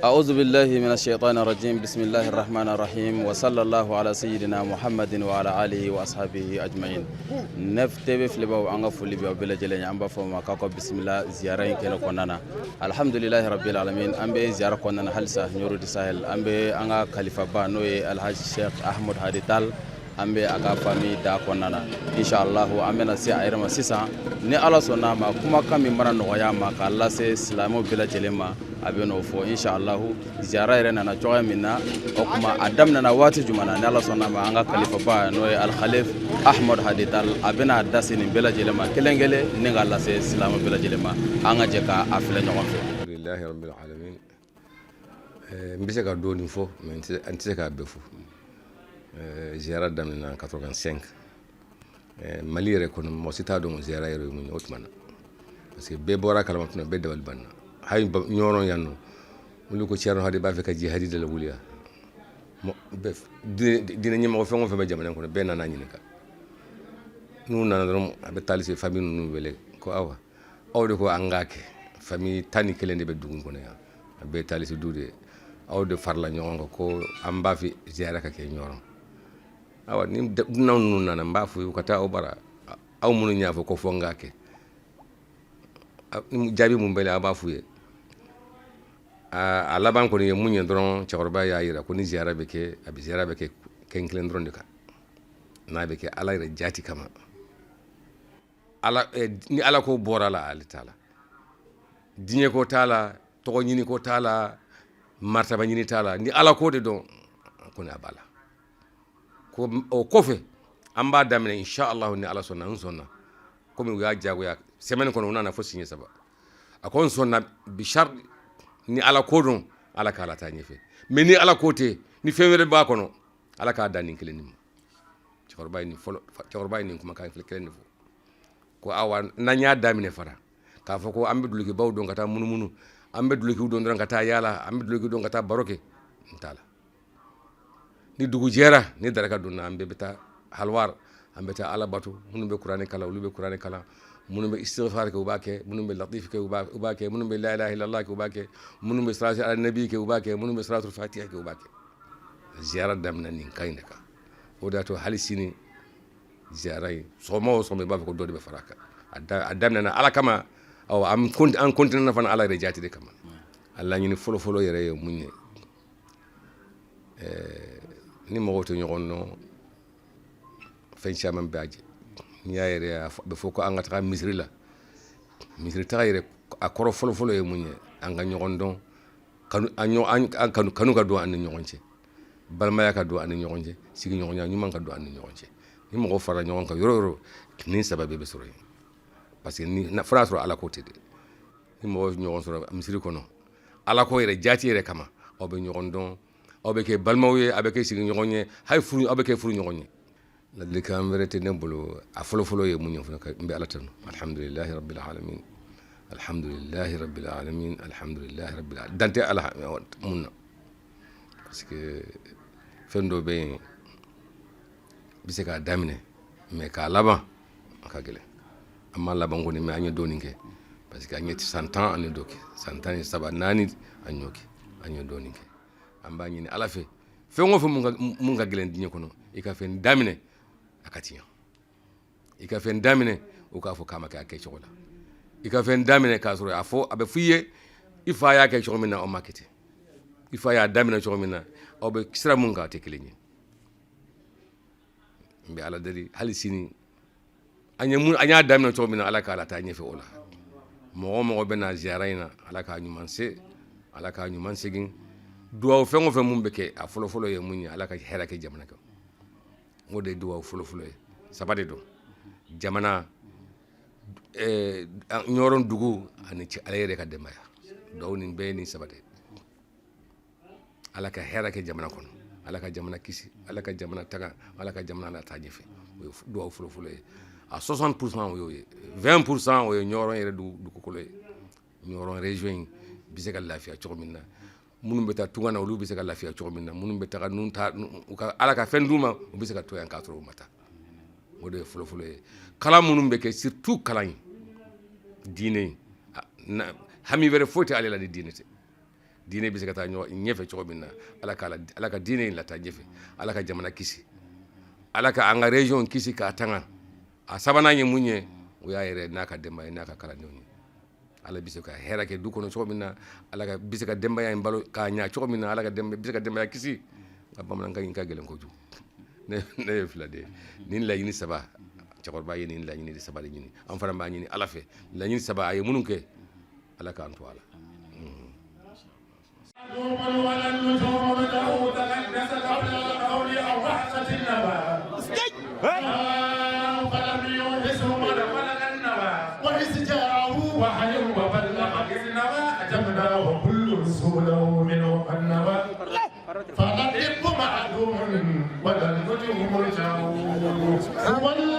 أعوذ بالله من الشيطان الرجيم بسم الله الرحمن الرحيم وصلى الله على سيدنا محمد وعلى آله وأصحابه أجمعين نفتي في لبوا عنف لبوا بلا جلني عم بفهم كاكو بسم الله زيارين كنا كوننا الحمد لله رب العالمين أم بي زيارة كوننا حلسة نورو دساهل أم بي أنا خليفة بانوي الحاج الشيخ أحمد هادي تال ambe aka fami da konnana inshallah amena si ayirma sisan ni ala sonna ma kuma kami mara noya ma ka Allah se islamo bila jelema abeno fo inshallah ziyara ire nana joya minna o kuma adam nana wati jumana ni ala sonna ma anga khalifa ba no al khalif ahmad hadital abena dasini bila jelema kelengele ni Allah se islamo bila jelema anga jeka afle nyogon fe alhamdulillah rabbil alamin mbise ka doni fo men antise ka befu ziara damina 85 mali yɛrɛ kɔnɔ mɔgɔ si t'a dɔn ko ziara yɛrɛ ye mun ye o tuma na parce que bɛɛ bɔra kalama tuma bɛɛ dabali banna hayi ɲɔgɔn yan nɔ olu ko cɛrno hadi b'a fɛ ka jihadi de la wuliya diinɛ ɲɛmɔgɔ fɛn o fɛn bɛ jamana kɔnɔ bɛɛ nana ɲininka n'u nana dɔrɔn a bɛ taali se famille ninnu wele ko awa aw de ko an k'a kɛ famille 11 de bɛ dugu kɔnɔ yan a bɛɛ taali se du de aw de farala ɲɔgɔn kan ko an b'a fɛ ziara ka kɛ ɲɔgɔn awa ni dunan ninnu nana n b'a fɔ u ka taa aw bara aw minnu y'a fɔ ko fɔ n k'a kɛ jaabi mun bɛ a b'a f'u ye a laban kɔni ye mun ye dɔrɔn cɛkɔrɔba y'a jira ko ni ziyara bɛ kɛ a bɛ ziyara bɛ kɛ kɛn kelen dɔrɔn de kan n'a bɛ kɛ ala yɛrɛ jaati kama ni ala ko bɔra la ale t'a la diɲɛ ko t'a la tɔgɔ ɲini ko t'a la martaba ɲini t'a la ni ala ko de dɔn kɔni a b'a la o kɔfɛ an b'a daminɛ inshallah ni ala sɔnna n sɔnna komi u y'a jagoya semaine kɔnɔ u nana fo siɲɛ 3 a ko n sɔnna bishar ni ala ko dɔn ala k'a taa ɲɛfɛ mais ni ala ko tɛ ni fɛn wɛrɛ b'a kɔnɔ ala k'a da nin kelen ma cɛkɔrɔba ye nin kumakan kelen de fɔ ko awa n'an y'a daminɛ fara k'a fɔ ko an bɛ dulokibaw dɔn ka taa munumunu an bɛ dulokiw dɔn dɔrɔn ka taa yaala an bɛ dulokiw dɔn ka taa baro kɛ n t'a la ni dugu jɛra ni daraka donna an bɛɛ bɛ taa halwar an bɛ taa ala bato minnu bɛ kuranɛ kala olu bɛ kuranɛ kala minnu bɛ istighfar kɛ u b'a kɛ minnu bɛ latif kɛ u b'a kɛ minnu bɛ la ilaha illallah kɛ u b'a kɛ minnu bɛ salatu ala nabi kɛ u b'a kɛ minnu bɛ salatul fatiha kɛ u b'a kɛ ziyara daminɛ nin kan in de kan o de y'a to hali sini ziyara in sɔgɔma o sɔgɔma i b'a fɔ ko dɔ de bɛ fara a kan a daminɛna ala kama an continue fana ala yɛrɛ jaati de kama a laɲini fɔlɔ-fɔlɔ yɛrɛ ye mun ye ni mɔgɔw tɛ ɲɔgɔn dɔn fɛn caman bɛ a jɛ n'i y'a yɛrɛ a bɛ fɔ ko an ka taga misiri la misiri taga yɛrɛ a kɔrɔ fɔlɔ-fɔlɔ ye mun ye an ka ɲɔgɔn dɔn kanu ka don an ni ɲɔgɔn cɛ balimaya ka don an ni ɲɔgɔn cɛ sigiɲɔgɔnya ɲuman ka don an ni ɲɔgɔn cɛ ni mɔgɔw fara ɲɔgɔn kan yɔrɔ o yɔrɔ nin saba bɛɛ bɛ sɔrɔ yen parce que fo y'a sɔrɔ ala ko tɛ dɛ ni mɔgɔw ɲɔgɔn sɔrɔ misiri kɔnɔ ala ko yɛrɛ jaati yɛrɛ kama aw bɛ ɲɔgɔn dɔn aw bɛ kɛ balimaw ye aw bɛ kɛ sigiɲɔgɔn ye hali aw bɛ kɛ furu ɲɔgɔn ye ladilikan wɛrɛ tɛ ne bolo a fɔlɔ-fɔlɔ ye mun ye fana n bɛ ala tanu alhamdulillahi rabbil alamin alhamdulillahi rabbil alamin alhamdulillahi rabbil alamin dante ala mun na parce que fɛn dɔ bɛ yen bɛ se k'a daminɛ mais k'a laban a ka gɛlɛn an ma laban kɔni mais an ye dɔɔnin kɛ parce que an ye san 10 ani dɔ kɛ san 13 4 an y'o kɛ an ye dɔɔnin kɛ an b'a ɲini ala fɛ fɛn o fɛn mun ka gɛlɛn diɲɛ kɔnɔ i ka fɛn daminɛ a ka tiɲɛ i ka fɛn daminɛ o k'a fɔ k'a ma kɛ a kɛcogo la i ka fɛn daminɛ k'a sɔrɔ a bɛ f'i ye i fa y'a kɛ cogo min na aw ma kɛ ten i fa y'a daminɛ cogo min na aw bɛ sira mun kan a tɛ kelen ye n bɛ ala deli hali sini an y'a daminɛ cogo min na ala k'a taa ɲɛfɛ o la mɔgɔ o mɔgɔ bɛ na ziyara in na ala k'a ɲuman se ala k'a ɲuman segin duwawu fɛn o fɛn mun bɛ kɛ a fɔlɔ-fɔlɔ ye mun ye ala ka hɛrɛ kɛ jamana kan o de ye duwawu fɔlɔ-fɔlɔ ye saba de don jamana ɲɔrɔn dugu ani ala yɛrɛ ka denbaya duwawu nin bɛɛ ye nin saba de ala ka hera ke jamana kono ala ka jamana kisi ala ka jamana taga ala ka jamana la taje fe o do fulo fulo a 60% o yo 20% o yo ñoron yere du ko le ñoron région bi se ka lafiya chogminna munum beta tungana olu bi se ka lafiya chogminna munum beta nun ta ala ka fenduma o bi se ka to yan katro mata o do fulo fulo kala munum be ke surtout kala diine hami were foti ala la diine diine bi se ka ta ñefe chogminna ala ka diine la ta ñefe ala ka jamana kisi ala ka anga région kisi ka tanga a sabana nye munye o ya yere naka demba naka kala nyonyi ala bise ka hera ke du kono chomina ala ka bise ka demba ya mbalo ka nya chomina ala ka demba bise ka demba ya kisi abam nga ngi gelen ko ju ne flade nin la yini saba chakor ba yini la yini saba la yini am fara ba yini ala fe la yini saba ay mununke ala ka antu ala فأدب معدوم ولا النجوم مرجعون